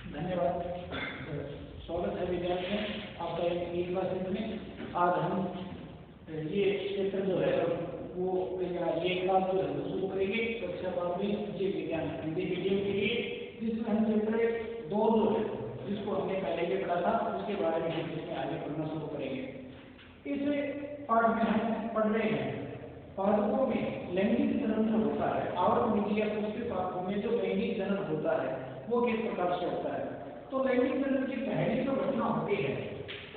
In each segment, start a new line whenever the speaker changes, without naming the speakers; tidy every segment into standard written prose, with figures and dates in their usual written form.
धन्यवाद। स्वागत है विद्यार्थियों आपका एक क्लासेस में। आज हम ये क्षेत्र जो है वो ये क्लास जो है शुरू करेंगे कक्षा 12वीं जीव विज्ञान हिंदी मीडियम के लिए, जिसमें हम चैप्टर 2 जो है जिसको हमने पहले भी पढ़ा था उसके बारे में हम इसमें आगे पढ़ना शुरू करेंगे। इस पाठ में हम पढ़ रहे हैं पादपों में लैंगिक जनन जो होता है, आवर्त विधि या पुष्प पादपों में जो लैंगिक जनन होता है वो किस प्रकार से होता है। तो लैंगिक जनन की पहली जो घटना होती है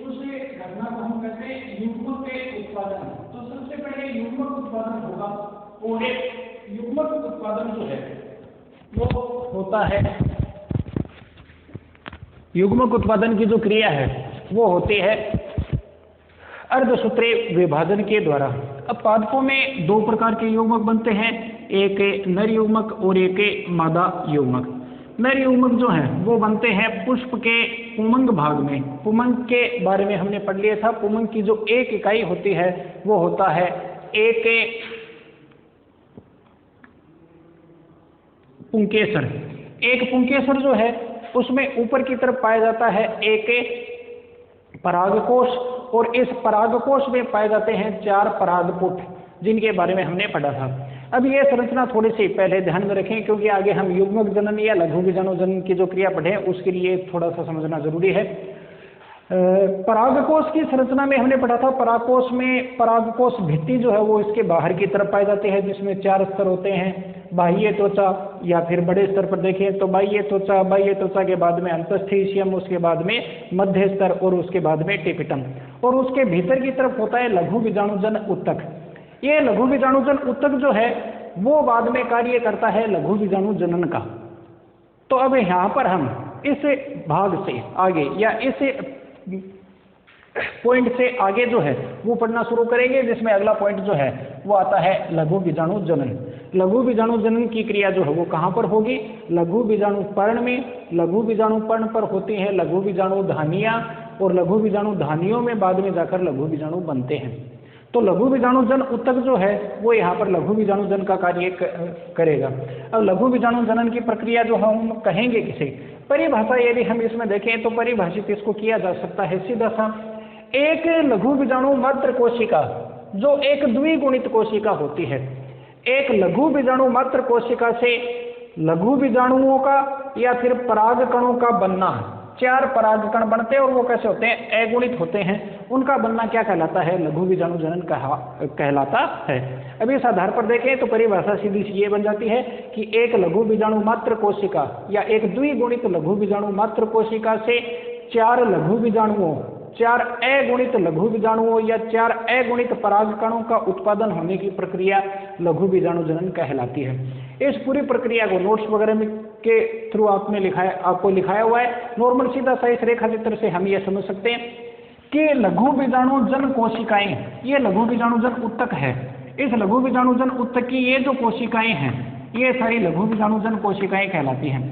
उसे घटना को हम कहते हैं युग्मक के उत्पादन। तो सबसे पहले युग्मक उत्पादन होगा और एक युग्मक उत्पादन जो है वो होता है, युग्मक उत्पादन की जो क्रिया है वो होती है अर्धसूत्रीय विभाजन के द्वारा। अब पादपों में दो प्रकार के युग्मक बनते हैं, एक नर युग्मक और एक मादा युग्मक। नर युग्मक जो है वो बनते हैं पुष्प के पुमंग भाग में। पुमंग के बारे में हमने पढ़ लिया था। पुमंग की जो एक इकाई होती है वो होता है एक पुंकेसर। एक पुंकेसर जो है उसमें ऊपर की तरफ पाया जाता है एक परागकोश, और इस परागकोश में पाए जाते हैं 4 परागपुट, जिनके बारे में हमने पढ़ा था। अब ये संरचना थोड़ी सी पहले ध्यान में रखें, क्योंकि आगे हम युग्मक जनन या लघु बीजाणु जनन की जो क्रिया पढ़े उसके लिए थोड़ा सा समझना जरूरी है। परागकोश की संरचना में हमने पढ़ा था, परागकोश में परागकोश भित्ति जो है वो इसके बाहर की तरफ पाई जाती है, जिसमें 4 स्तर होते हैं। बाह्य त्वचा, या फिर बड़े स्तर पर देखें तो बाह्य त्वचा के बाद में अंतस्थीशियम, उसके बाद में मध्य स्तर और उसके बाद में टेपिटम, और उसके भीतर की तरफ होता है लघु बीजाणुजन उत्तक। ये लघु बीजाणुजन उत्तक जो है वो बाद में कार्य करता है लघु बीजाणु जनन का। तो अब यहाँ पर हम इस भाग से आगे या इस पॉइंट से आगे जो है वो पढ़ना शुरू करेंगे, जिसमें अगला पॉइंट जो है वो आता है लघु बीजाणु जनन। लघु बीजाणु जनन की क्रिया जो है वो कहाँ पर होगी? लघु बीजाणु पर्ण में। लघु बीजाणु पर्ण पर होती है लघु बीजाणु धानियां, और लघु बीजाणु धानियों में बाद में जाकर लघु बीजाणु बनते हैं। तो लघु बीजाणुजन उत्तक जो है वो यहाँ पर लघु बीजाणुजन का कार्य करेगा। अब लघु बीजाणु जनन की प्रक्रिया जो हम कहेंगे किसे, परिभाषा यदि हम इसमें देखें तो परिभाषित इसको किया जा सकता है सीधा सा, एक लघु बीजाणु मात्र कोशिका जो एक द्विगुणित कोशिका होती है। एक लघु बीजाणु मात्र कोशिका से लघु बीजाणुओं का या फिर परागकणों का बनना, 4 परागकण बनते हैं और वो कैसे होते हैं? अगुणित होते हैं। उनका बनना क्या कहलाता है? लघु बीजाणु जनन कहलाता है। अब इस आधार पर देखें तो परिभाषा सीधी सी ये बन जाती है कि एक लघु बीजाणु मात्र कोशिका या एक द्विगुणित लघु बीजाणु मात्र कोशिका से 4 लघु बीजाणुओं, 4 अगुणित लघु बीजाणुओं या 4 अगुणित परागकणों का उत्पादन होने की प्रक्रिया लघु बीजाणु जनन कहलाती है। इस पूरी प्रक्रिया को नोट्स वगैरह में के थ्रू आपको लिखाया हुआ है। नॉर्मल सीधा सा इस रेखा चित्र से हम ये समझ सकते हैं कि लघु बीजाणुजन कोशिकाएं, ये लघु बीजाणुजन उत्तक है। इस लघु बीजाणुजन उत्तक की ये जो कोशिकाएं हैं ये सारी लघु बीजाणुजन कोशिकाएं कहलाती हैं।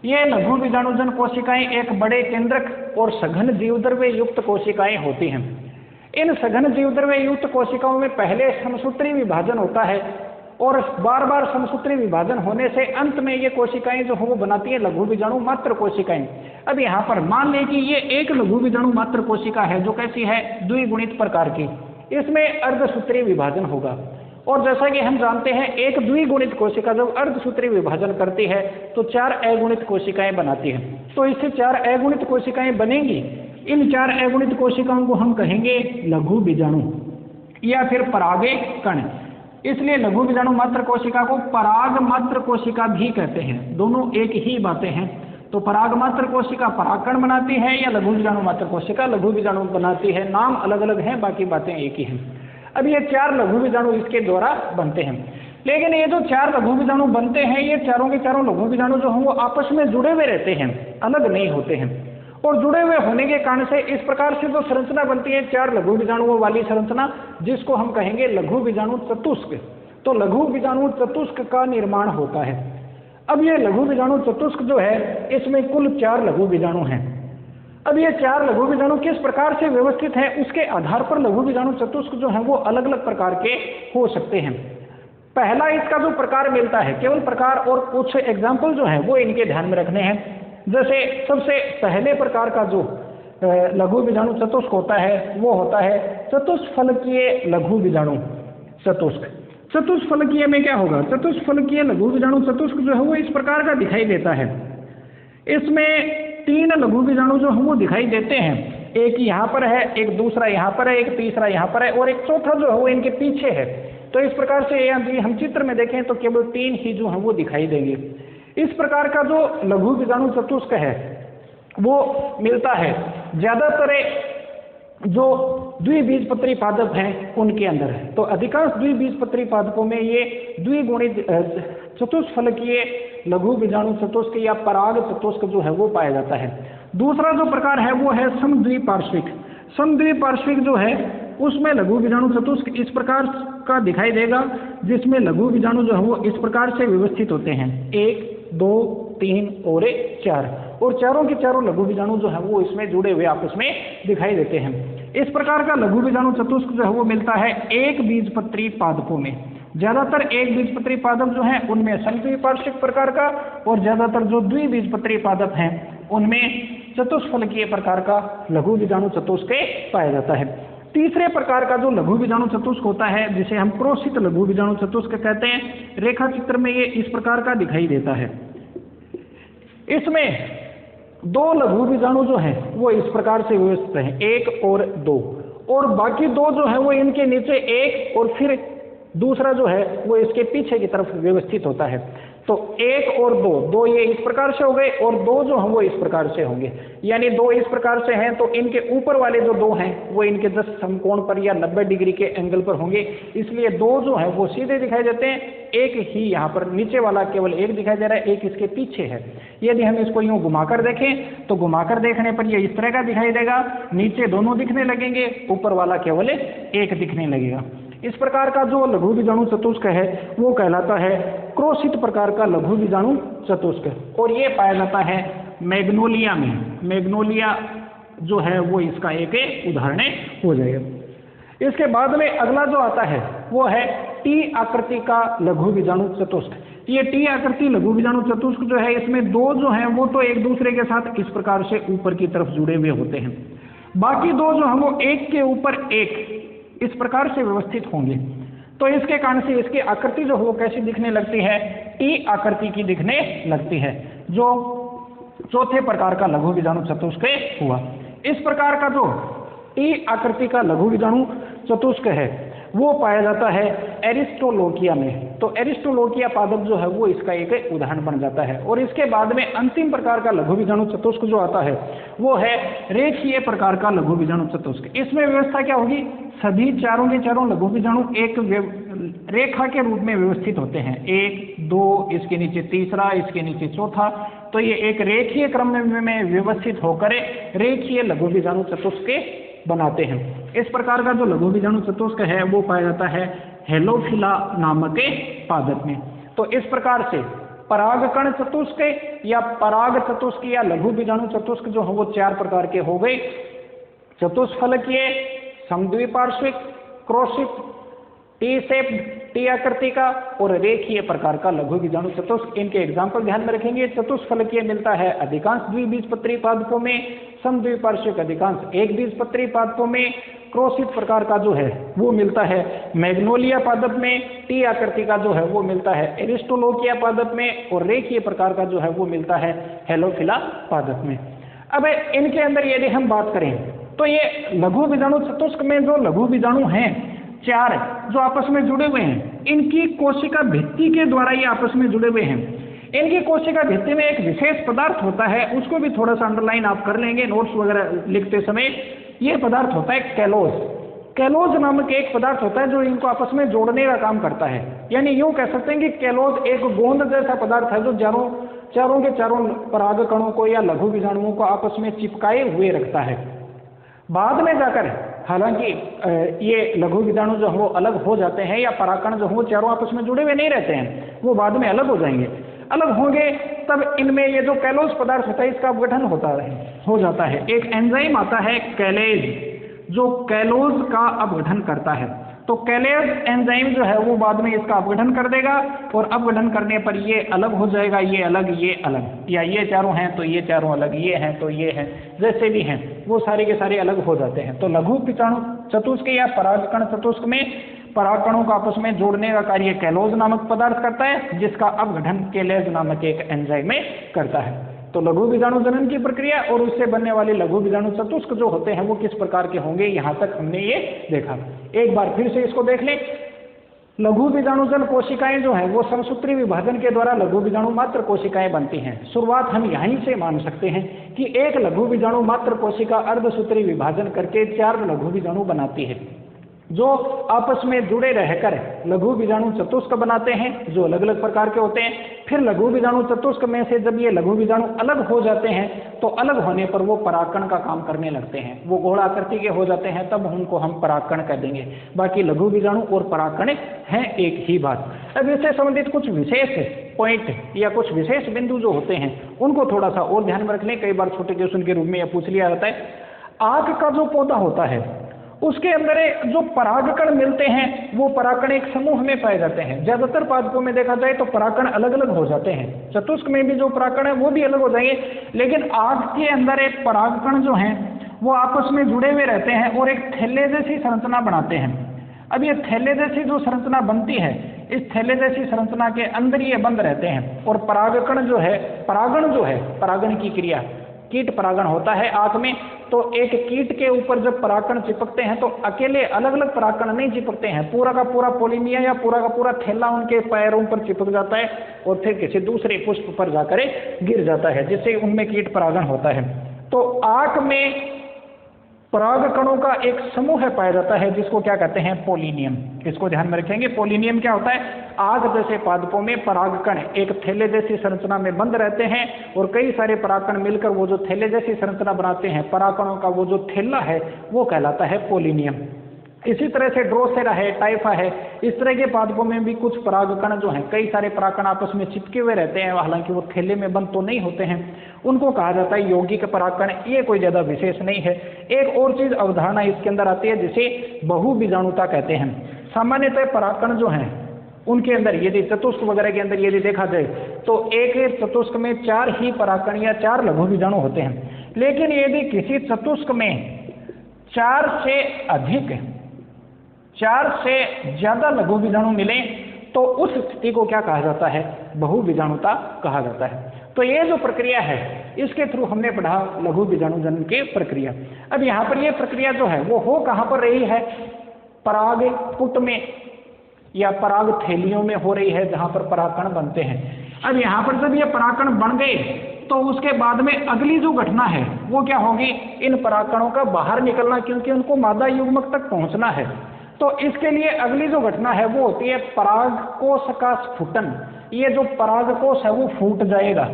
ये लघु बीजाणुजन कोशिकाएं एक बड़े केंद्रक और सघन जीवद्रव्य युक्त कोशिकाएं होती हैं। इन सघन जीवद्रव्य युक्त कोशिकाओं में पहले समसूत्री विभाजन होता है, और बार बार समसूत्री विभाजन होने से अंत में ये कोशिकाएं जो वो बनाती है लघु बीजाणु मात्र कोशिकाएं। अब यहाँ पर मान लें कि ये एक लघु बीजाणु मात्र कोशिका है जो कैसी है? द्विगुणित प्रकार की। इसमें अर्धसूत्री विभाजन होगा, और जैसा कि हम जानते हैं एक द्विगुणित कोशिका जब अर्धसूत्री विभाजन करती है तो 4 अगुणित कोशिकाएं बनाती है। तो इससे 4 अगुणित कोशिकाएं बनेंगी। इन 4 अगुणित कोशिकाओं को हम कहेंगे लघु बीजाणु या फिर परागे कण। इसलिए लघु बीजाणु मात्र कोशिका को पराग मात्र कोशिका भी कहते हैं। दोनों एक ही बातें हैं। तो पराग मात्र कोशिका परागकण बनाती है या लघु बीजाणु मात्र कोशिका लघु बीजाणु बनाती है। नाम अलग अलग हैं, बाकी बातें एक ही हैं। अब ये 4 लघु बीजाणु इसके द्वारा बनते हैं, लेकिन ये जो 4 लघु बीजाणु बनते हैं ये चारों के चारों लघु बीजाणु जो हैं वो आपस में जुड़े हुए रहते हैं, अलग नहीं होते हैं। और जुड़े हुए होने के कारण से इस प्रकार से जो संरचना बनती है 4 लघु बीजाणुओं वाली संरचना, जिसको हम कहेंगे लघु बीजाणु चतुष्क। तो लघु बीजाणु चतुष्क का निर्माण होता है। अब ये लघु बीजाणु चतुष्क जो है इसमें कुल 4 लघु बीजाणु हैं। अब ये 4 लघु बीजाणु किस प्रकार से व्यवस्थित हैं उसके आधार पर लघु बीजाणु चतुष्क जो है वो अलग अलग प्रकार के हो सकते हैं। पहला इसका जो प्रकार मिलता है, केवल प्रकार और कुछ एग्जाम्पल जो है वो इनके ध्यान में रखने हैं। जैसे सबसे पहले प्रकार का जो लघु बीजाणु चतुष्क होता है वो होता है चतुष्फलकीय लघु बीजाणु चतुष्क। चतुष्फलकीय में क्या होगा, चतुष्फलकीय लघु बीजाणु चतुष्क जो है वो इस प्रकार का दिखाई देता है। इसमें 3 लघु बीजाणु जो है वो दिखाई देते हैं, एक यहाँ पर है, एक दूसरा यहाँ पर है, एक तीसरा यहाँ पर है और एक चौथा जो है वो इनके पीछे है। तो इस प्रकार से यदि हम चित्र में देखें तो केवल 3 ही जो है वो दिखाई देंगे। इस प्रकार का जो लघु बीजाणु चतुष्क है वो मिलता है ज्यादातर जो द्विबीजपत्री पादप हैं उनके अंदर है। तो अधिकांश द्विबीजपत्री पादपों में ये द्विगुणित चतुष्फलकीय लघु बीजाणु चतुष्क या पराग चतुष्क जो है वो पाया जाता है। दूसरा जो प्रकार है वो है समद्विपार्श्विक। समद्विपार्श्विक जो है उसमें लघु बीजाणु चतुष्क इस प्रकार का दिखाई देगा, जिसमें लघु बीजाणु जो है वो इस प्रकार से व्यवस्थित होते हैं, 1 2 3 और 4, और चारों के चारों लघु बीजाणु जो है वो इसमें जुड़े हुए आपस में दिखाई देते हैं। इस प्रकार का लघु बीजाणु चतुष्क जो है वो मिलता है एक बीजपत्री पादपों में। ज्यादातर एक बीजपत्री पादप जो है उनमें समद्विपार्श्विक प्रकार का, और ज्यादातर जो द्विबीजपत्री पादप हैं उनमें चतुष्फलकीय प्रकार का लघु बीजाणु चतुष्क पाया जाता है। तीसरे प्रकार का जो लघु बीजाणु चतुष्क होता है जिसे हम क्रोशित लघु बीजाणु चतुष्क कहते हैं, रेखा चित्र में ये इस प्रकार का दिखाई देता है। इसमें 2 लघु बीजाणु जो है वो इस प्रकार से व्यवस्थित हैं, 1 और 2, और बाकी 2 जो है वो इनके नीचे 1 और फिर दूसरा जो है वो इसके पीछे की तरफ व्यवस्थित होता है। तो 1 और 2 ये इस प्रकार से हो गए और 2 जो हैं वो इस प्रकार से होंगे, यानी 2 इस प्रकार से हैं तो इनके ऊपर वाले जो 2 हैं वो इनके 10 समकोण पर या 90 डिग्री के एंगल पर होंगे, इसलिए 2 जो है वो सीधे दिखाई देते हैं, एक ही यहाँ पर नीचे वाला केवल एक दिखाई दे रहा है, एक इसके पीछे है। यदि हम इसको यूँ घुमाकर देखें तो घुमाकर देखने पर ये इस तरह का दिखाई देगा, नीचे दोनों दिखने लगेंगे, ऊपर वाला केवल एक दिखने लगेगा। इस प्रकार का जो लघु बीजाणु चतुष्क है वो कहलाता है क्रोशित प्रकार का लघु बीजाणु चतुष्क, और ये पाया जाता है मैग्नोलिया में। मैग्नोलिया जो है वो इसका एक उदाहरण हो जाएगा। इसके बाद में अगला जो आता है वो है टी आकृति का लघु बीजाणु चतुष्क। ये टी आकृति लघु बीजाणु चतुष्क जो है इसमें 2 जो हैं वो तो एक दूसरे के साथ इस प्रकार से ऊपर की तरफ जुड़े हुए होते हैं, बाकी 2 जो हैं वो एक के ऊपर एक इस प्रकार से व्यवस्थित होंगे। तो इसके कारण से इसकी आकृति जो है वो कैसी दिखने लगती है, टी आकृति की दिखने लगती है, जो चौथे प्रकार का लघु बीजाणु चतुष्क हुआ। इस प्रकार का जो टी आकृति का लघु बीजाणु चतुष्क है वो पाया जाता है एरिस्टोलोकिया में। तो एरिस्टोलोकिया पादप जो है वो इसका एक उदाहरण बन जाता है। और इसके बाद में अंतिम प्रकार का लघु बीजाणु चतुष्क जो आता है वो है रेखीय प्रकार का लघु बीजाणु चतुष्क। इसमें व्यवस्था क्या होगी, सभी चारों के चारों लघु बीजाणु एक रेखा के रूप में व्यवस्थित होते हैं, 1 2 इसके नीचे तीसरा, इसके नीचे चौथा, तो ये एक रेखीय क्रम में व्यवस्थित होकर रेखीय लघु बीजाणु चतुष्क बनाते हैं। इस प्रकार का जो लघु बीजाणु चतुष्क है वो पाया जाता है हेलोफिला नामक पादप में। तो इस प्रकार से परागकण चतुष्क या पराग चतुष्क या लघु बीजाणु चतुष्क जो है वो 4 प्रकार के हो गए, चतुष्फलकीय, समद्विपार्श्विक, क्रोशित, टी शेप्ड टी आकृति का और रेखीय प्रकार का लघु बीजाणु चतुष्क। इनके एग्जाम्पल ध्यान में रखेंगे। चतुष्फलकीय मिलता है अधिकांश द्विबीजपत्री पादपों में, समद्विपार्श्विक अधिकांश एक बीजपत्री पादपों में, क्रोशित प्रकार का जो है वो मिलता है मैग्नोलिया पादप में, टी आकृति का जो है वो मिलता है एरिस्टोलोकिया पादप में, और रेखीय प्रकार का जो है वो मिलता है हेलोफिला पादप में। अब इनके अंदर यदि हम बात करें तो ये लघु बीजाणु चतुष्क में जो लघु बीजाणु हैं 4 जो आपस में जुड़े हुए हैं, इनकी कोशिका भित्ति के द्वारा ये आपस में जुड़े हुए हैं। इनकी कोशिका भित्ति में एक विशेष पदार्थ होता है, उसको भी थोड़ा सा अंडरलाइन आप कर लेंगे नोट्स वगैरह लिखते समय। ये पदार्थ होता है कैलोज। कैलोज नामक एक पदार्थ होता है जो इनको आपस में जोड़ने का काम करता है। यानी यूँ कह सकते हैं कि कैलोज एक गोंद जैसा पदार्थ है जो चारों के चारों परागकणों को या लघु बीजाणुओं को आपस में चिपकाए हुए रखता है। बाद में जाकर हालांकि ये लघु बीजाणु जो है वो अलग हो जाते हैं, या परागकण जो है वो चारों आपस में जुड़े हुए नहीं रहते हैं, वो बाद में अलग हो जाएंगे। अलग होंगे तब इनमें ये जो कैलोज पदार्थ होता है इसका अपघटन हो जाता है। एक एंजाइम आता है कैलेज जो कैलोज का अपघटन करता है। तो कैलेज एंजाइम जो है वो बाद में इसका अपघटन कर देगा, और अपघटन करने पर ये अलग हो जाएगा, ये अलग, या ये चारों हैं तो ये चारों अलग, ये हैं तो ये हैं, जैसे भी हैं वो सारे के सारे अलग हो जाते हैं। तो लघु कीटाणु चतुष्क या परागकण चतुष्क में परागकणों को आपस में जोड़ने का कार्य कैलोज नामक पदार्थ करता है, जिसका अपघटन कैलेज नामक एक एंजाइम में करता है। तो लघु बीजाणु जनन की प्रक्रिया और उससे बनने वाले लघु बीजाणु चतुष्क जो होते हैं वो किस प्रकार के होंगे, यहाँ तक हमने ये देखा। एक बार फिर से इसको देख लें। लघु बीजाणुजन कोशिकाएं जो है वो समसूत्री विभाजन के द्वारा लघु बीजाणु मात्र कोशिकाएं बनती हैं। शुरुआत हम यहीं से मान सकते हैं कि एक लघु बीजाणु मात्र कोशिका अर्धसूत्री विभाजन करके 4 लघु बीजाणु बनाती है, जो आपस में जुड़े रहकर लघु बीजाणु चतुष्क बनाते हैं, जो अलग अलग प्रकार के होते हैं। फिर लघु बीजाणु चतुष्क में से जब ये लघु बीजाणु अलग हो जाते हैं तो अलग होने पर वो परागकण का काम करने लगते हैं, वो गोल आकृति के हो जाते हैं, तब उनको हम परागकण कह देंगे। बाकी लघु बीजाणु और परागकण हैं एक ही बात। अब इससे संबंधित कुछ विशेष पॉइंट या कुछ विशेष बिंदु जो होते हैं उनको थोड़ा सा और ध्यान में रख लें। कई बार छोटे क्वेश्चन के रूप में यह पूछ लिया जाता है, आग का जो पौधा होता है उसके अंदर जो परागकण मिलते हैं वो परागकण एक समूह में पाए जाते हैं। ज्यादातर पादपों में देखा जाए तो परागकण अलग अलग हो जाते हैं, चतुष्क में भी जो परागकण है वो भी अलग हो जाएंगे, लेकिन आग के अंदर एक परागकण जो हैं वो आपस में जुड़े हुए रहते हैं और एक थैले जैसी संरचना बनाते हैं। अब ये थैले जैसी जो संरचना बनती है, इस थैले जैसी संरचना के अंदर ये बंद रहते हैं, और परागकण जो है, परागण की क्रिया, कीट परागण होता है आंख में, तो एक कीट के ऊपर जब परागकण चिपकते हैं तो अकेले अलग अलग परागकण नहीं चिपकते हैं, पूरा का पूरा पोलिनिया या पूरा का पूरा थैला उनके पैरों पर चिपक जाता है और फिर किसी दूसरे पुष्प पर जाकर गिर जाता है, जिससे उनमें कीट परागण होता है। तो आंख में परागकणों का एक समूह पाया जाता है जिसको क्या कहते हैं, पोलिनियम। इसको ध्यान में रखेंगे। पोलिनियम क्या होता है, आग जैसे पादपों में परागकण एक थैले जैसी संरचना में बंद रहते हैं और कई सारे परागकण मिलकर वो जो थैले जैसी संरचना बनाते हैं, परागकणों का वो जो थैला है वो कहलाता है पोलिनियम। इसी तरह से ड्रोसेरा है, टाइफा है, इस तरह के पादपों में भी कुछ परागकण जो हैं, कई सारे परागकण आपस में चिपके हुए रहते हैं, हालांकि वो थैले में बंद तो नहीं होते हैं, उनको कहा जाता है यौगिक परागकण। ये कोई ज्यादा विशेष नहीं है। एक और चीज अवधारणा इसके अंदर आती है जिसे बहुबीजाणुता कहते हैं। सामान्यतः परागकण जो हैं उनके अंदर यदि चतुष्क वगैरह के अंदर यदि देखा जाए तो एक चतुष्क में 4 ही परागकण या 4 लघु बीजाणु होते हैं, लेकिन यदि किसी चतुष्क में 4 से ज्यादा लघु बीजाणु मिले तो उस स्थिति को क्या कहा जाता है, बहुबीजाणुता कहा जाता है। तो ये जो प्रक्रिया है इसके थ्रू हमने पढ़ा लघु बीजाणु जनन की प्रक्रिया। अब यहाँ पर ये प्रक्रिया जो है वो हो कहाँ पर रही है, परागपुट में या पराग थैलियों में हो रही है, जहाँ पर परागकण बनते हैं। अब यहाँ पर जब ये परागकण बन गए तो उसके बाद में अगली जो घटना है वो क्या होगी, इन परागकणों का बाहर निकलना, क्योंकि उनको मादा युग्मक तक पहुंचना है। तो इसके लिए अगली जो घटना है वो होती है परागकोश का स्फुटन। ये जो परागकोश है वो फूट जाएगा,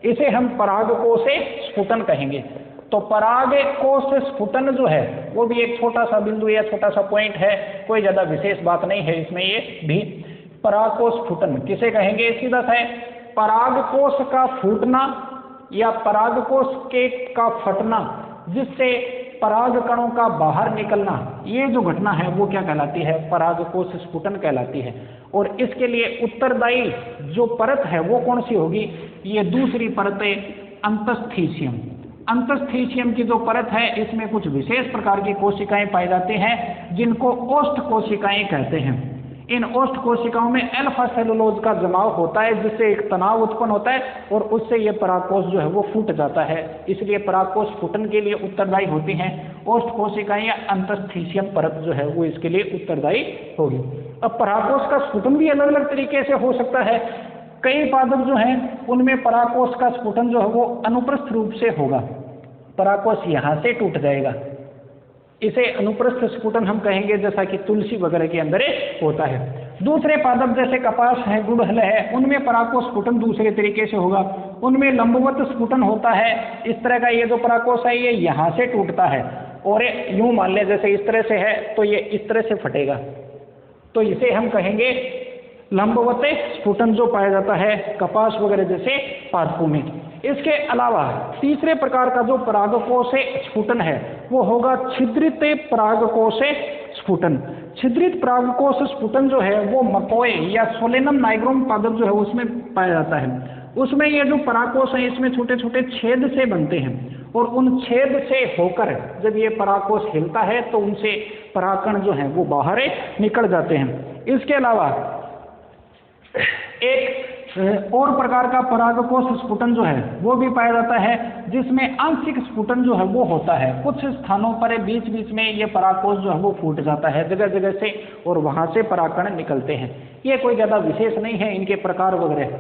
इसे हम परागकोश स्फुटन कहेंगे। तो परागकोश स्फुटन जो है वो भी एक छोटा सा बिंदु या छोटा सा पॉइंट है, कोई ज्यादा विशेष बात नहीं है इसमें। ये भी परागकोश स्फुटन किसे कहेंगे, सीधा सा है परागकोश का फूटना या परागकोश के का फटना, जिससे परागकणों का बाहर निकलना, ये जो घटना है वो क्या कहलाती है, परागकोश स्फुटन कहलाती है। और इसके लिए उत्तरदायी जो परत है वो कौन सी होगी, ये दूसरी परत है अंतस्थीशियम। अंतस्थीशियम की जो परत है इसमें कुछ विशेष प्रकार की कोशिकाएं पाई जाती हैं जिनको ओष्ठ कोशिकाएं कहते हैं। इन ओष्ठ कोशिकाओं में अल्फा सेलुलोज का जमाव होता है, जिससे एक तनाव उत्पन्न होता है और उससे ये परागकोश जो है वो फूट जाता है। इसलिए परागकोश फूटन के लिए उत्तरदायी होती हैं ओष्ठ कोशिकाएं या अंतस्थीशियम परत जो है वो इसके लिए उत्तरदायी होगी। अब परागकोश का स्फुटन भी अलग अलग तरीके से हो सकता है। कई पादप जो हैं उनमें परागकोश का स्फुटन जो है वो अनुप्रस्थ रूप से होगा, परागकोश यहाँ से टूट जाएगा, इसे अनुप्रस्थ स्फुटन हम कहेंगे, जैसा कि तुलसी वगैरह के अंदर होता है। दूसरे पादप जैसे कपास है, गुड़हल है, उनमें परागकोश स्फुटन दूसरे तरीके से होगा, उनमें लंबवत स्फुटन होता है। इस तरह का ये जो परागकोश है ये यहाँ से टूटता है और यूं मान लें जैसे इस तरह से है तो ये इस तरह से फटेगा, तो इसे हम कहेंगे लंबवत स्फुटन जो पाया जाता है कपास वगैरह जैसे पादपों में। इसके अलावा तीसरे प्रकार का जो परागकोश स्फुटन है वो होगा छिद्रित परागकोश स्फुटन। छिद्रित परागकोश स्फुटन जो है वो मकोए या सोलेनम नाइग्रोम पादप जो है उसमें पाया जाता है। उसमें ये जो परागकोश है इसमें छोटे छोटे छेद से बनते हैं और उन छेद से होकर जब ये परागकोश हिलता है तो उनसे परागकण जो है वो बाहर निकल जाते हैं। इसके अलावा एक और प्रकार का परागकोश स्फुटन जो है वो भी पाया जाता है, जिसमें आंशिक स्फुटन जो है वो होता है। कुछ स्थानों पर बीच बीच में ये परागकोश जो है वो फूट जाता है जगह जगह से और वहां से परागकण निकलते हैं। ये कोई ज्यादा विशेष नहीं है इनके प्रकार वगैरह।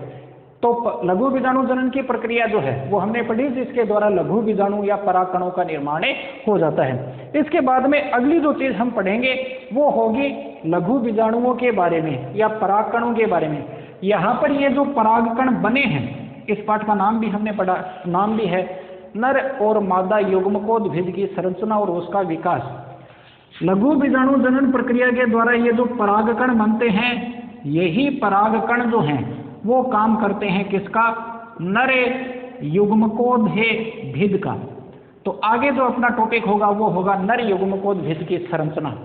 तो लघु बीजाणु जनन की प्रक्रिया जो है वो हमने पढ़ी, जिसके द्वारा लघु बीजाणु या परागकणों का निर्माण हो जाता है। इसके बाद में अगली जो चीज हम पढ़ेंगे वो होगी लघु बीजाणुओं के बारे में या परागकणों के बारे में। यहाँ पर ये जो परागकण बने हैं, इस पाठ का नाम भी हमने पढ़ा, नाम भी है नर और मादा युग्मकोद्भिद की संरचना और उसका विकास। लघु बीजाणु जनन प्रक्रिया के द्वारा ये जो परागकण बनते हैं, यही परागकण जो हैं वो काम करते हैं किसका? नर युग्मकोद्भिद का। तो आगे जो अपना टॉपिक होगा वो होगा नर युग्मकोद्भिद की संरचना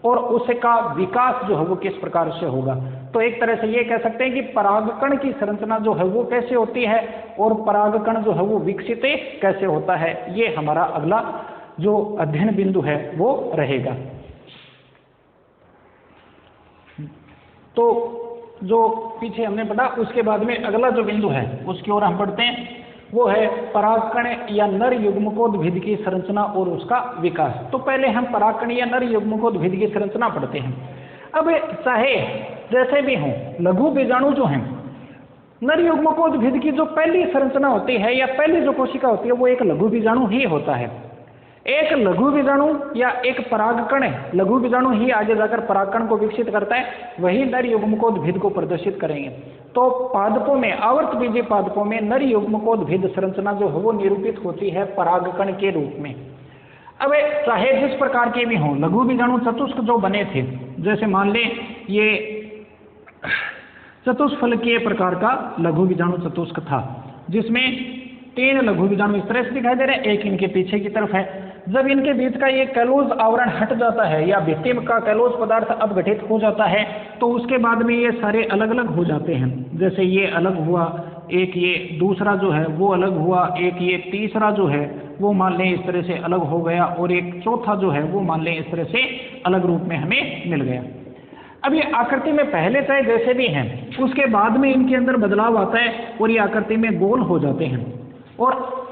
और उसका विकास जो है वो किस प्रकार से होगा। तो एक तरह से ये कह सकते हैं कि परागकण की संरचना जो है वो कैसे होती है और परागकण जो है वो विकसित कैसे होता है, ये हमारा अगला जो अध्ययन बिंदु है वो रहेगा। तो जो पीछे हमने पढ़ा उसके बाद में अगला जो बिंदु है उसकी ओर हम पढ़ते हैं, वो है परागकण या नर युग्मकोद्भिद की संरचना और उसका विकास। तो पहले हम परागकण या नर युग्मकोद्भिद की संरचना पढ़ते हैं। अब चाहे जैसे भी हों, लघु बीजाणु जो हैं, नर युग्मकोद्भिद की जो पहली संरचना होती है या पहली जो कोशिका होती है वो एक लघु बीजाणु ही होता है। एक लघु बीजाणु या एक परागकण है, लघु बीजाणु ही आगे जाकर परागकण को विकसित करता है, वही नर युग्मकोद्भिद को प्रदर्शित करेंगे। तो पादपों में, आवर्त बीजी पादपों में नर युग्मकोद्भिद संरचना जो है वो निरूपित होती है परागकण के रूप में। अब चाहे जिस प्रकार के भी हों, लघु बीजाणु चतुष्क जो बने थे, जैसे मान लें ये चतुष्फलकीय प्रकार का लघु बीजाणु चतुष्क था, जिसमें 3 लघु बीजाणु इस तरह से दिखाई दे रहे हैं, एक इनके पीछे की तरफ है। जब इनके बीच का ये कैलोज आवरण हट जाता है या भित्ति का कैलोज पदार्थ अपघटित हो जाता है तो उसके बाद में ये सारे अलग अलग हो जाते हैं। जैसे ये अलग हुआ, एक ये दूसरा जो है वो अलग हुआ, एक ये तीसरा जो है वो मान लें इस तरह से अलग हो गया और एक चौथा जो है वो मान लें इस तरह से अलग रूप में हमें मिल गया। अब ये आकृति में पहले चाहे जैसे भी हैं, उसके बाद में इनके अंदर बदलाव आता है और ये आकृति में गोल हो जाते हैं। और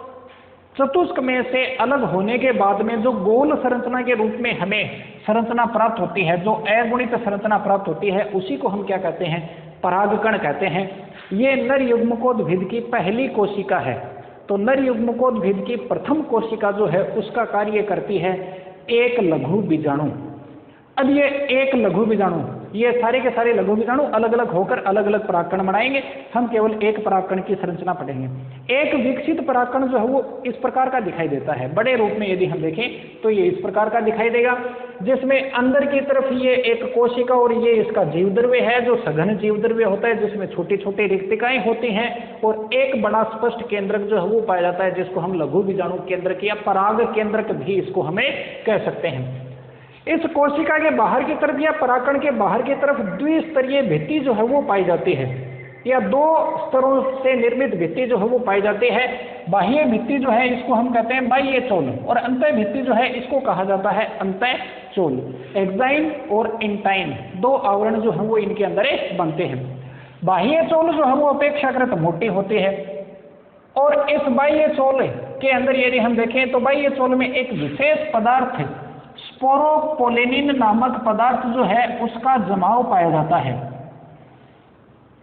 चतुष्क में से अलग होने के बाद में जो गोल संरचना के रूप में हमें संरचना प्राप्त होती है, जो अगुणित संरचना प्राप्त होती है, उसी को हम क्या कहते हैं? परागकण कहते हैं। ये नर युग्मकोद्भिद की पहली कोशिका है। तो नर युग्मकोद्भिद की प्रथम कोशिका जो है उसका कार्य करती है एक लघु बीजाणु। अब ये एक लघु बीजाणु, ये सारे के सारे लघु बीजाणु अलग अलग होकर अलग अलग परागकण बनाएंगे। हम केवल एक परागकण की संरचना पढ़ेंगे। एक विकसित परागकण जो है वो इस प्रकार का दिखाई देता है। बड़े रूप में यदि हम देखें तो ये इस प्रकार का दिखाई देगा, जिसमें अंदर की तरफ ये एक कोशिका और ये इसका जीवद्रव्य है, जो सघन जीवद्रव्य होता है, जिसमें छोटी छोटी रिक्तिकाएं होती हैं और एक बड़ा स्पष्ट केंद्रक जो है वो पाया जाता है, जिसको हम लघु बीजाणु केंद्रक या पराग केंद्रक भी इसको हमें कह सकते हैं। इस कोशिका के बाहर की तरफ या परागकण के बाहर की तरफ द्विस्तरीय भित्ति जो है वो पाई जाती है, या 2 स्तरों से निर्मित भित्ति जो है वो पाई जाती है। बाह्य भित्ति जो है इसको हम कहते हैं बाह्य चोल और अंतः भित्ति जो है इसको कहा जाता है अंतः चोल। एक्साइन और इंटाइन 2 आवरण जो है वो इनके अंदर बनते हैं। बाह्य चोल जो है वो अपेक्षाकृत मोटी होती है और इस बाह्य चोल के अंदर यदि हम देखें तो बाह्य चोल में एक विशेष पदार्थ स्पोरोपोलेनिन नामक पदार्थ जो है उसका जमाव पाया जाता है।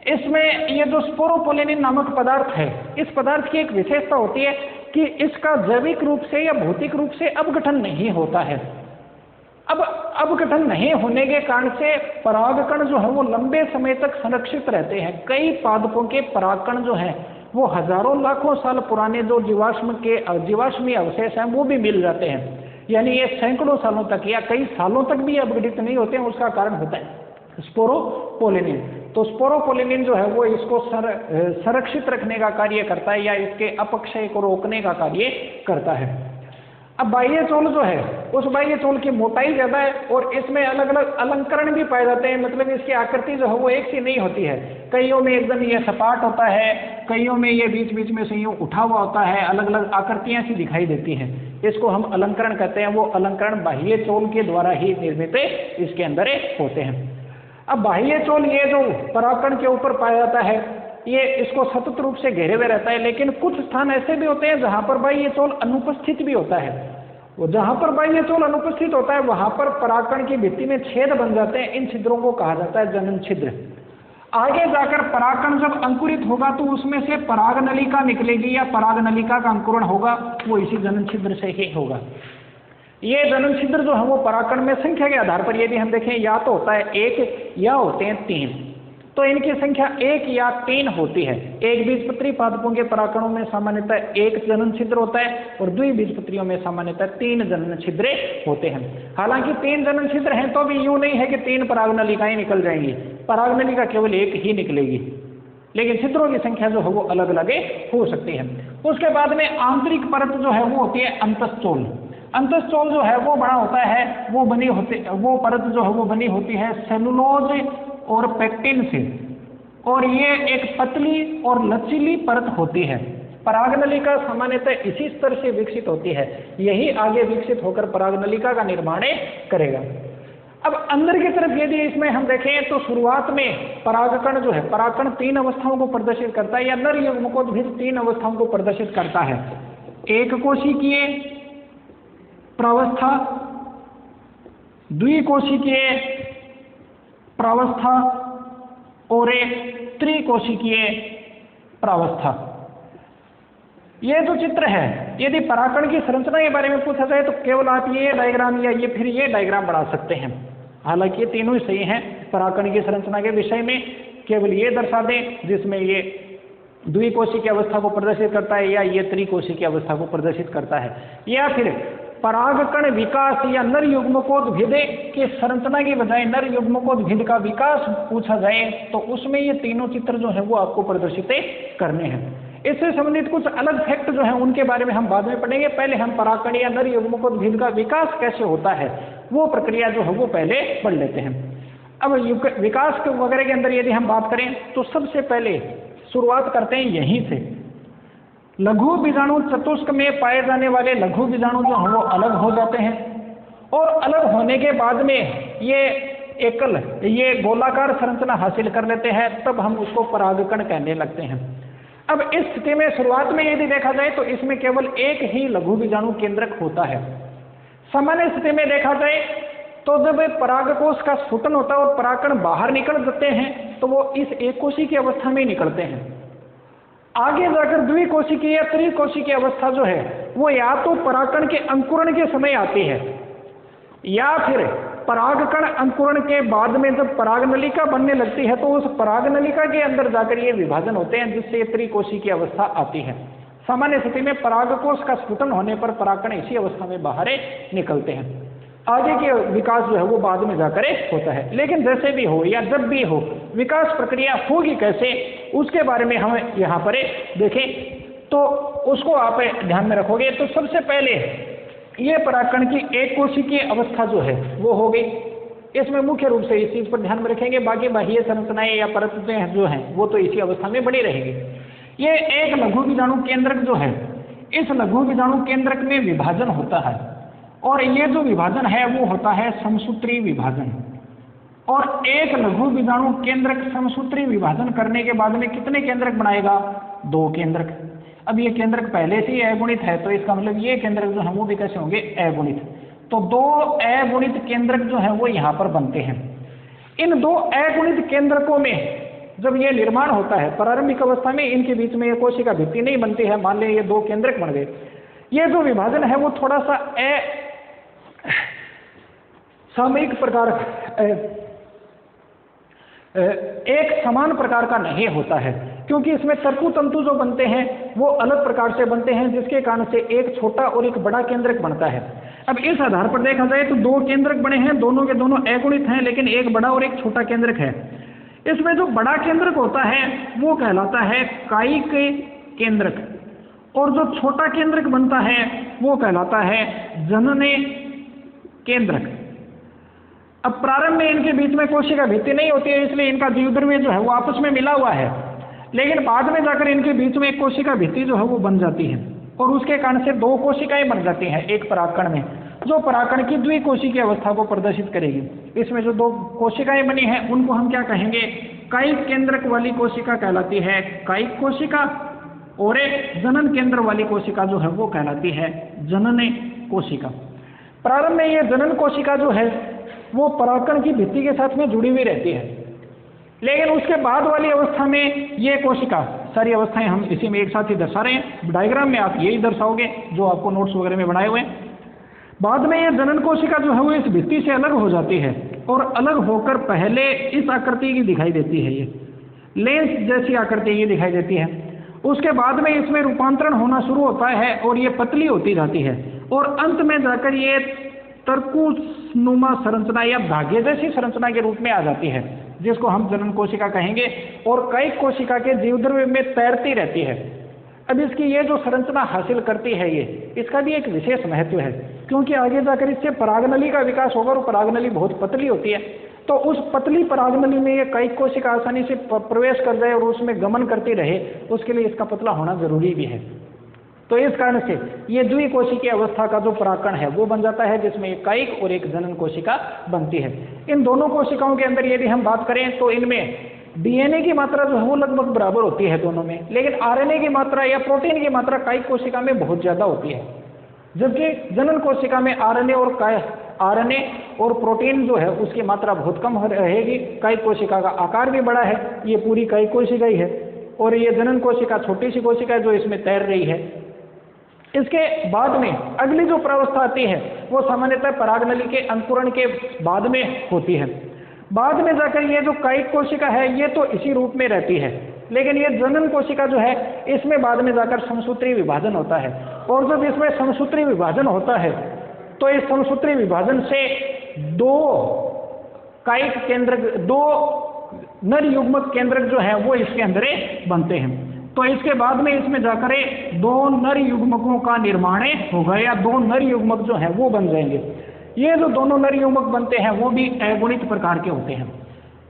इसमें ये जो स्पोरोपोलेनिन नामक पदार्थ है, इस पदार्थ की एक विशेषता होती है कि इसका जैविक रूप से या भौतिक रूप से अपघटन नहीं होता है। अब अपघटन नहीं होने के कारण से परागकण जो है वो लंबे समय तक संरक्षित रहते हैं। कई पादपों के परागकण जो हैं वो हजारों लाखों साल पुराने जो जीवाश्मी अवशेष हैं वो भी मिल जाते हैं, यानी ये सैकड़ों सालों तक या कई सालों तक भी अपघटित नहीं होते हैं। उसका कारण होता है स्पोरोपोलेनिन। तो स्पोरोपोलेनिन जो है वो इसको संरक्षित रखने का कार्य करता है या इसके अपक्षय को रोकने का कार्य करता है। अब बाह्य चोल जो है उस बाह्य चोल की मोटाई ज्यादा है और इसमें अलग अलग अलंकरण भी पाए जाते हैं, मतलब इसकी आकृति जो है वो एक सी नहीं होती है। कईयों में एकदम ये सपाट होता है, कईयों में ये बीच बीच में से यूं उठा हुआ होता है, अलग अलग आकृतियां सी दिखाई देती हैं। इसको हम अलंकरण कहते हैं। वो अलंकरण बाह्य चोल के द्वारा ही निर्मित इसके अंदर होते हैं। अब बाह्य चोल ये जो पराकण के ऊपर पाया जाता है ये इसको सतत रूप से घेरे हुए रहता है, लेकिन कुछ स्थान ऐसे भी होते हैं जहां पर बाह्य चोल अनुपस्थित भी होता है। वो जहां पर बाह्य चोल अनुपस्थित होता है वहां पर पराकण की भित्ति में छेद बन जाते हैं। इन छिद्रों को कहा जाता है जनन छिद्र। आगे जाकर पराकण जब अंकुरित होगा तो उसमें से पराग नलिका निकलेगी या पराग नलिका का अंकुरण होगा, वो इसी जनन छिद्र से ही होगा। ये जनन छिद्र जो है वो पराकण में संख्या के आधार पर यदि हम देखें या तो होता है 1 या होते हैं 3, तो इनकी संख्या 1 या 3 होती है। एक बीजपत्री पादपों के पराकणों में सामान्यतः 1 जनन छिद्र होता है और द्विबीजपत्रियों में सामान्यतः 3 जनन छिद्र होते हैं। हालांकि 3 जनन छिद्र हैं तो भी यूं नहीं है कि 3 पराग नलिकाएं निकल जाएंगी, पराग नलिका केवल 1 ही निकलेगी, लेकिन छिद्रों की संख्या जो है वो अलग अलग हो सकती है। उसके बाद में आंतरिक परत जो है वो होती है अंतःचोल। अंतःचोल जो है वो बड़ा होता है, वो परत जो है वो बनी होती है सेलुलोज और पेक्टिन से, और ये एक पतली और लचीली परत होती है। पराग नलिका सामान्यतः इसी स्तर से विकसित होती है, यही आगे विकसित होकर पराग नलिका का निर्माण करेगा। अब अंदर की तरफ यदि इसमें हम देखें तो शुरुआत में परागकण जो है, परागकण 3 अवस्थाओं को प्रदर्शित करता है, या नर युग्मकोद्भिद 3 अवस्थाओं को प्रदर्शित करता है। एक कोशिकीय प्रावस्था, द्विकोशिकीय प्रावस्था और एक त्रिकोशिकीय प्रावस्था। ये जो चित्र है, यदि पराकण की संरचना के बारे में पूछा जाए तो केवल आप ये डायग्राम या फिर ये डायग्राम बना सकते हैं। हालांकि ये तीनों ही सही हैं। पराकण की संरचना के विषय में केवल ये दर्शा दें जिसमें ये द्विकोशिकीय अवस्था को प्रदर्शित करता है या ये त्रिकोशिकीय अवस्था को प्रदर्शित करता है, या फिर परागकण विकास या नर युग्मकोद्भिद की संरचना की बजाय नर युग्मकोद्भिद का विकास पूछा जाए तो उसमें ये तीनों चित्र जो है वो आपको प्रदर्शित करने हैं। इससे संबंधित कुछ अलग फैक्ट जो है उनके बारे में हम बाद में पढ़ेंगे। पहले हम पराकण या नर युग्मकोद्भिद का विकास कैसे होता है वो प्रक्रिया जो है वो पहले पढ़ लेते हैं। अब विकास वगैरह के अंदर यदि हम बात करें तो सबसे पहले शुरुआत करते हैं यहीं से। लघु बीजाणु चतुष्क में पाए जाने वाले लघु बीजाणु जो हैं वो अलग हो जाते हैं, और अलग होने के बाद में ये गोलाकार संरचना हासिल कर लेते हैं, तब हम उसको परागकण कहने लगते हैं। अब इस स्थिति में शुरुआत में यदि देखा जाए तो इसमें केवल एक ही लघु बीजाणु केंद्रक होता है। सामान्य स्थिति में देखा जाए तो जब परागकोश का स्फुटन होता है और परागकण बाहर निकल जाते हैं तो वो इस एककोशी की अवस्था में निकलते हैं। आगे जाकर द्विकोशिकीय या त्रिकोशिकीय अवस्था जो है वो या तो परागकण के अंकुरण के समय आती है, या फिर परागकण अंकुरण के बाद में जब पराग नलिका बनने लगती है तो उस पराग नलिका के अंदर जाकर ये विभाजन होते हैं, जिससे त्रिकोशिकीय अवस्था आती है। सामान्य स्थिति में परागकोश का स्फुटन होने पर परागकण इसी अवस्था में बाहर निकलते हैं। आगे के विकास जो है वो बाद में जाकर होता है। लेकिन जैसे भी हो या जब भी हो, विकास प्रक्रिया होगी कैसे उसके बारे में हम यहाँ पर देखें तो उसको आप ध्यान में रखोगे। तो सबसे पहले ये परागकण की एक कोशिकीय अवस्था जो है वो हो गई। इसमें मुख्य रूप से इस चीज पर ध्यान में रखेंगे, बाकी बाह्य संरचनाएं या परतें जो हैं वो तो इसी अवस्था में बनी रहेंगी। ये एक लघु बीजाणु केंद्रक जो है, इस लघु बीजाणु केंद्रक में विभाजन होता है, और ये जो विभाजन है वो होता है समसूत्री विभाजन। और एक लघु बीजाणु केंद्रक समसूत्री विभाजन करने के बाद में कितने केंद्रक बनाएगा? 2 केंद्रक। अब ये केंद्रक पहले से ही अगुणित है तो इसका मतलब ये केंद्रक जो है वो भी कैसे होंगे? अगुणित। तो 2 अगुणित केंद्रक जो है वो यहाँ पर बनते हैं। इन 2 अगुणित केंद्रकों में जब ये निर्माण होता है प्रारंभिक अवस्था में इनके बीच में ये कोशिका भित्ति नहीं बनती है, मान लें ये 2 केंद्रक बन गए। ये जो विभाजन है वो थोड़ा सा सामयिक प्रकार एक समान प्रकार का नहीं होता है, क्योंकि इसमें तर्कु तंतु जो बनते हैं वो अलग प्रकार से बनते हैं, जिसके कारण से एक छोटा और एक बड़ा केंद्रक बनता है। अब इस आधार पर देखा जाए तो 2 केंद्रक बने हैं, दोनों के दोनों अगुणित हैं, लेकिन एक बड़ा और एक छोटा केंद्रक है। इसमें जो बड़ा केंद्रक होता है वो कहलाता है कायिक केंद्रक, और जो छोटा केंद्रक बनता है वो कहलाता है जनने केंद्रक। अब प्रारंभ में इनके बीच में कोशिका भित्ति नहीं होती है, इसलिए इनका द्विध्रुवीय जो है वो आपस में मिला हुआ है, लेकिन बाद में जाकर इनके बीच में एक कोशिका भित्ति जो है वो बन जाती है और उसके कारण से दो कोशिकाएं बन जाती हैं एक परागकण में, जो परागकण की द्विकोशिकीय अवस्था को प्रदर्शित करेगी। इसमें जो दो कोशिकाएं बनी हैं उनको हम क्या कहेंगे, कायिक केंद्रक वाली कोशिका कहलाती है कायिक कोशिका, और एक जनन केंद्र वाली कोशिका जो है वो कहलाती है जनने कोशिका। प्रारंभ में ये जनन कोशिका जो है वो परागकण की भित्ति के साथ में जुड़ी हुई रहती है, लेकिन उसके बाद वाली अवस्था में ये कोशिका, सारी अवस्थाएं हम इसी में एक साथ ही दर्शा रहे हैं, डायग्राम में आप यही दर्शाओगे जो आपको नोट्स वगैरह में बनाए हुए हैं। बाद में ये जनन कोशिका जो है वो इस भित्ति से अलग हो जाती है और अलग होकर पहले इस आकृति की दिखाई देती है, ये लेंस जैसी आकृति ये दिखाई देती है। उसके बाद में इसमें रूपांतरण होना शुरू होता है और ये पतली होती जाती है और अंत में जाकर ये तरकुनुमा संरचना या धागे जैसी संरचना के रूप में आ जाती है, जिसको हम जनन कोशिका कहेंगे, और कई कोशिका के जीवद्रव्य में तैरती रहती है। अब इसकी ये जो संरचना हासिल करती है ये, इसका भी एक विशेष महत्व है, क्योंकि आगे जाकर इससे परागनली का विकास होगा और परागनली बहुत पतली होती है, तो उस पतली परागनली में ये कई कोशिका आसानी से प्रवेश कर जाए और उसमें गमन करती रहे, उसके लिए इसका पतला होना जरूरी भी है। तो इस कारण से ये द्विकोशिकीय अवस्था का जो परागकण है वो बन जाता है, जिसमें एक कायिक और एक जनन कोशिका बनती है। इन दोनों कोशिकाओं के अंदर यदि हम बात करें तो इनमें डीएनए की मात्रा जो है वो लगभग बराबर होती है दोनों में, लेकिन आरएनए की मात्रा या प्रोटीन की मात्रा कायिक कोशिका में बहुत ज्यादा होती है, जबकि जनन कोशिका में आरएनए और प्रोटीन जो है उसकी मात्रा बहुत कम रहेगी। कायिक कोशिका का आकार भी बड़ा है, ये पूरी कायिक कोशिका ही है, और ये जनन कोशिका छोटी सी कोशिका है जो इसमें तैर रही है। इसके बाद में अगली जो प्रावस्था आती है वो सामान्यतः परागनली के अंकुरण के बाद में होती है। बाद में जाकर ये जो कायिक कोशिका है ये तो इसी रूप में रहती है, लेकिन ये जनन कोशिका जो है इसमें बाद में जाकर समसूत्री विभाजन होता है, और जब इसमें समसूत्री विभाजन होता है तो इस समसूत्री विभाजन से दो कायिक केंद्रक, दो नर युग्मक केंद्रक जो है वो इसके अंदर बनते हैं। तो इसके बाद में इसमें जाकर दो नर युग्मकों का निर्माण होगा या दो नर युग्मक जो है वो बन जाएंगे। ये जो दोनों नर युग्मक बनते हैं वो भी अगुणित प्रकार के होते हैं।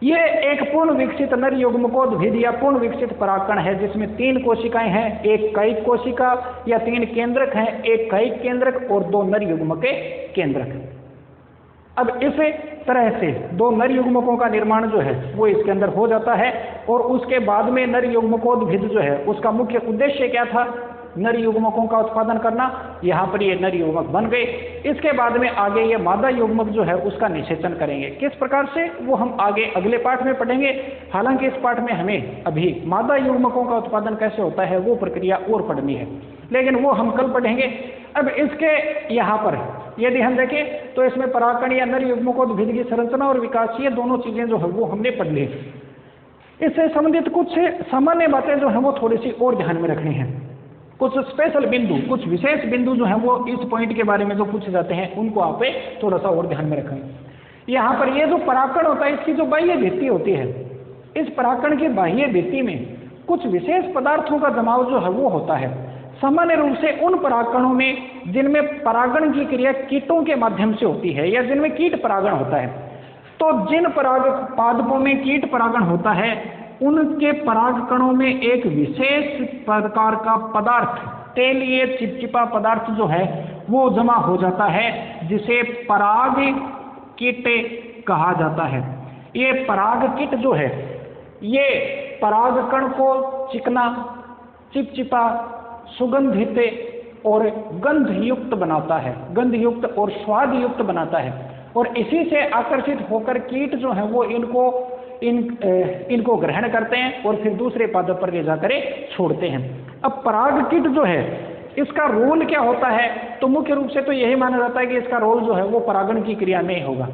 ये एक पूर्ण विकसित नर युग्मकोद्भिद या पूर्ण विकसित परागकण है, जिसमें 3 कोशिकाएं हैं, एक कायिक कोशिका या 3 केंद्रक हैं, एक कायिक केंद्रक और 2 नर युग्मक केंद्रक। अब इस तरह से 2 नर युग्मकों का निर्माण जो है वो इसके अंदर हो जाता है, और उसके बाद में नर युग्मकोद्भिद जो है उसका मुख्य उद्देश्य क्या था, नर युग्मकों का उत्पादन करना। यहाँ पर ये नर युग्मक बन गए। इसके बाद में आगे ये मादा युग्मक जो है उसका निषेचन करेंगे। किस प्रकार से वो हम आगे अगले पाठ में पढ़ेंगे। हालांकि इस पाठ में हमें अभी मादा युग्मकों का उत्पादन कैसे होता है वो प्रक्रिया और पढ़नी है, लेकिन वो हम कल पढ़ेंगे। अब इसके यहाँ पर यदि हम देखें तो इसमें परागकण या नर युग्मकोद्भिद की संरचना और विकास, ये दोनों चीजें जो है वो हमने पढ़ ली। इससे संबंधित कुछ सामान्य बातें जो है वो थोड़ी सी और ध्यान में रखनी है। कुछ स्पेशल बिंदु, कुछ विशेष बिंदु जो हैं वो इस पॉइंट के बारे में जो पूछे जाते हैं उनको आप थोड़ा सा और ध्यान में रखें। यहाँ पर ये जो परागकण होता है इसकी जो बाह्य भित्ति होती है, इस परागकण की बाह्य भित्ति में कुछ विशेष पदार्थों का जमाव जो है वो होता है। सामान्य रूप से उन परागकणों में जिनमें परागण की क्रिया कीटों के माध्यम से होती है या जिनमें कीट परागण होता है, तो जिन पादपों में कीट परागण होता है उनके परागकणों में एक विशेष प्रकार का पदार्थ, तेलीय चिपचिपा पदार्थ जो है वो जमा हो जाता है, जिसे पराग कीट कहा जाता है। ये पराग कीट जो है ये परागकण को चिकना, चिपचिपा, सुगंधित और गंधयुक्त बनाता है, गंधयुक्त और स्वाद युक्त बनाता है, और इसी से आकर्षित होकर कीट जो है वो इनको ग्रहण करते हैं और फिर दूसरे पादप पर ले जाकर छोड़ते हैं। अब पराग कीट जो है इसका रोल क्या होता है, तो मुख्य रूप से तो यही माना जाता है कि इसका रोल जो है वो परागण की क्रिया में होगा।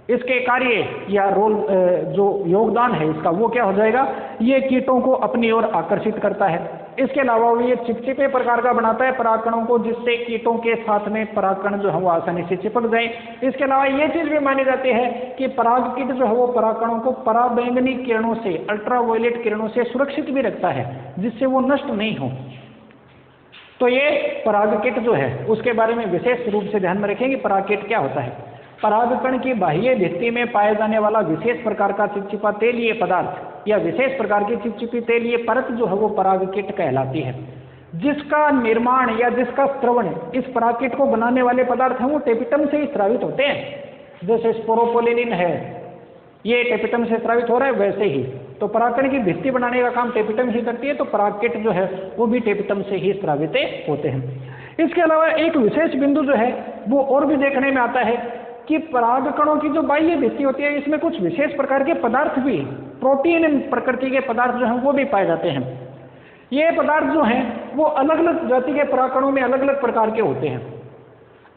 इसके कार्य या रोल जो योगदान है इसका वो क्या हो जाएगा, ये कीटों को अपनी ओर आकर्षित करता है। इसके अलावा ये चिपचिपे प्रकार का बनाता है परागकणों को, जिससे कीटों के साथ में परागकण जो है वो आसानी से चिपक जाए। इसके अलावा ये चीज भी मानी जाती है कि पराग कीट जो है वो परागकणों को पराबैंगनी किरणों से, अल्ट्रावायलेट किरणों से सुरक्षित भी रखता है, जिससे वो नष्ट नहीं हो। तो ये परागकीट जो है उसके बारे में विशेष रूप से ध्यान में रखेंगे। परागकीट क्या होता है? परागकण की बाह्य भित्ति में पाए जाने वाला विशेष प्रकार का चिपचिपा तेलीय पदार्थ या विशेष प्रकार की चिपचिपी तेलीय परत जो है वो परागकीट कहलाती है, जिसका निर्माण या जिसका स्रवण इस परागकीट को बनाने वाले पदार्थ हैं वो टेपिटम से ही स्रावित होते हैं। जैसे स्पोरोपोलिनिन है, ये टेपिटम से स्रावित हो रहा है, वैसे ही तो परागकण की भित्ति बनाने का काम टेपिटम ही करती है, तो परागकीट जो है वो भी टेपिटम से ही स्रावित होते हैं। इसके अलावा एक विशेष बिंदु जो है वो और भी देखने में आता है कि परागकणों की जो बाह्य भित्ति होती है इसमें कुछ विशेष प्रकार के पदार्थ भी, प्रोटीन प्रकृति के पदार्थ जो हैं वो भी पाए जाते हैं। ये पदार्थ जो हैं वो अलग अलग जाति के परागकणों में अलग अलग प्रकार के होते हैं।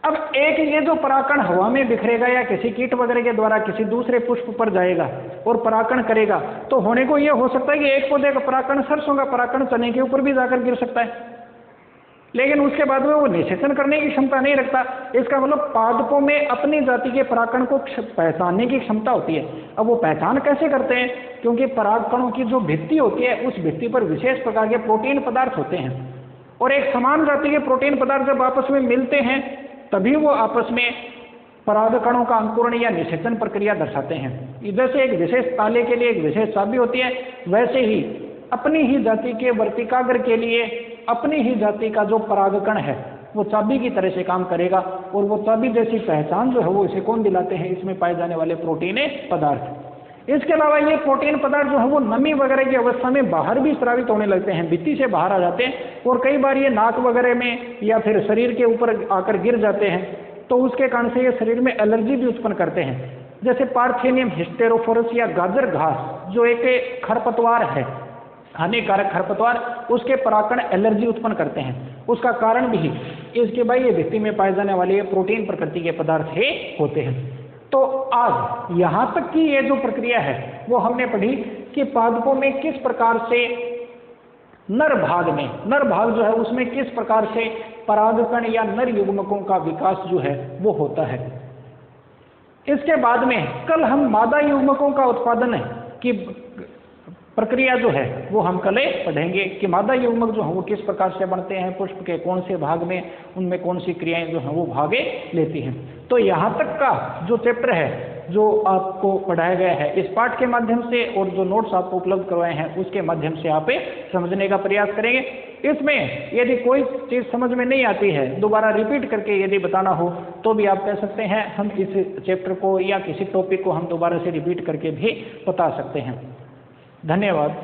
अब एक ये जो परागकण हवा में बिखरेगा या किसी कीट वगैरह के द्वारा किसी दूसरे पुष्प पर जाएगा और परागकण करेगा, तो होने को ये हो सकता है कि एक पौधे का परागकण, सरसों का परागकण चने के ऊपर भी जाकर गिर सकता है, लेकिन उसके बाद में वो निषेचन करने की क्षमता नहीं रखता। इसका मतलब पादपों में अपनी जाति के परागकण को पहचानने की क्षमता होती है। अब वो पहचान कैसे करते हैं? क्योंकि परागकणों की जो भित्ति होती है उस भित्ति पर विशेष प्रकार के प्रोटीन पदार्थ होते हैं, और एक समान जाति के प्रोटीन पदार्थ जब आपस में मिलते हैं तभी वो आपस में परागकणों का अंकुरण या निषेचन प्रक्रिया दर्शाते हैं। जैसे एक विशेष ताले के लिए एक विशेष चाबी होती है, वैसे ही अपनी ही जाति के वर्तिकाग्र के लिए अपनी ही जाति का जो परागकण है वो चाबी की तरह से काम करेगा, और वो चाबी जैसी पहचान जो है वो इसे कौन दिलाते हैं? इसमें पाए जाने वाले प्रोटीन पदार्थ। इसके अलावा ये प्रोटीन पदार्थ जो है वो नमी वगैरह की अवस्था में बाहर भी स्रावित होने लगते हैं, भित्ति से बाहर आ जाते हैं, और कई बार ये नाक वगैरह में या फिर शरीर के ऊपर आकर गिर जाते हैं, तो उसके कारण से ये शरीर में एलर्जी भी उत्पन्न करते हैं। जैसे पार्थेनियम हिस्टेरोफोरस या गाजर घास जो एक खरपतवार है, हानिकारक खरपतवार, उसके परागकण एलर्जी उत्पन्न करते हैं। उसका कारण भी इसके बाह्य भित्ति में पाए जाने वाले प्रोटीन प्रकृति के पदार्थ ही होते हैं। तो आज यहाँ तक की ये जो प्रक्रिया है वो हमने पढ़ी कि पादपों में किस प्रकार से नर भाग जो है उसमें किस प्रकार से परागकण या नर युग्मकों का विकास जो है वो होता है। इसके बाद में कल हम मादा युग्मकों का उत्पादन की प्रक्रिया जो है वो हम कल पढ़ेंगे कि मादा युग्मक जो है वो किस प्रकार से बनते हैं, पुष्प के कौन से भाग में, उनमें कौन सी क्रियाएं जो हैं वो भागे लेती हैं। तो यहाँ तक का जो चैप्टर है जो आपको पढ़ाया गया है इस पाठ के माध्यम से और जो नोट्स आपको उपलब्ध करवाए हैं उसके माध्यम से आप समझने का प्रयास करेंगे। इसमें यदि कोई चीज़ समझ में नहीं आती है, दोबारा रिपीट करके यदि बताना हो तो भी आप कह सकते हैं, हम इस चैप्टर को या किसी टॉपिक को हम दोबारा से रिपीट करके भी बता सकते हैं। धन्यवाद।